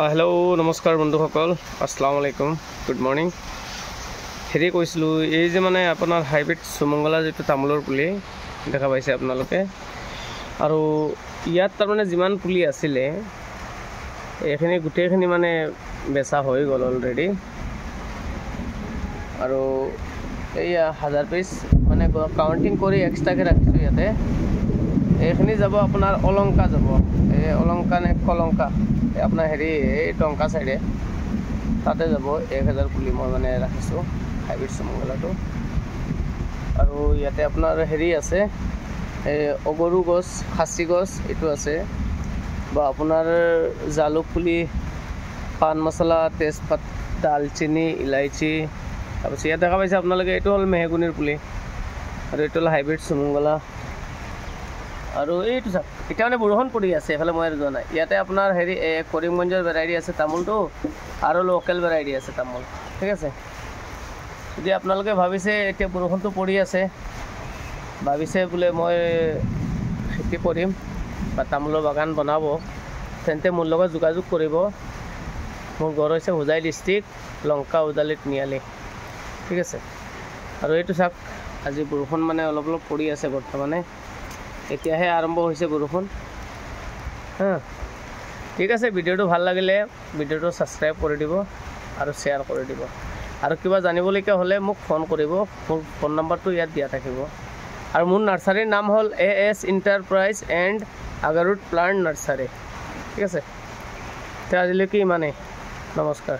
Hello नमस्कार बंधुसकल अस्सलाम वालेकुम गुड मर्निंग हेरी कैसिलो ये जे माने आपनार हाइब्रिड सुमंगला जो तामोलर पुली देखा पाइसे आपनालोके और इयात तार माने जिमान पुली आसिले एखिनि गुटेखिनि माने बेचा हो गल अलरेडी और एया 1000 पिस माने काउंटिंग करी एक्स्ट्रा के राखिছো याते एखिनि যাব আপনার অলংকা যাব এই অলংকা নে কলংকা আপনার হেৰি এই টংকা সাইডে তাতে যাব 1000 পুলি মই মানে ৰাখিছো হাইব্ৰিড সুমংগলাটো আৰু ইয়াতে আপোনাৰ হেৰি আছে এই অগৰু গছ খাসি গছ এটো আছে বা আপোনাৰ জালুক পুলি পান মছলা তেজপাত দালচিনি ইলাইচি তাৰপিছত ইয়াত দেখা পাইছে আপোনালোকে এটো হল মেহগুনিৰ পুলি আৰু এটো হল হাইব্ৰিড সুমংগলা और ये इतना मैं बरषुण पड़ी आसे एफाले मैं जो ना इते अपना हेरी करीमगंजर भेराइटी आसे तामोल तो और लोकल भेराइटी आसे तामोल ठीक है यदि आपनालोके भाविसे एतिया बरषुण तो पड़ी आसे भाविसे बोले मैं खेती करिम बा तामोलर बागान बनाब तेन्ते मोर লগত যোগাযোগ करिब मोर घर होइसे हुजाई डिस्ट्रिक्ट लंका उदाली तिनिआली ठीक है और ये चाक आज बरषुण माने अलप अलप पड़ी आसे बर्तमाने एतियाहे आरम्भ होइसे बरषुण हाँ ठीक है भिडिओ ভাল লাগিলে भिडिओ सबस्क्राइब कर দিব और शेयर कर দিব और किबा जानिबलगिया हले मुक फोन करिब मोर फोन नम्बर तो यात दिया थाकिब और मोर नार्सारीर नाम हल AS एंटारप्राइज एंड आगारुड प्लांट नार्सारी ठीक है तो आजिলৈকে इमाने नमस्कार।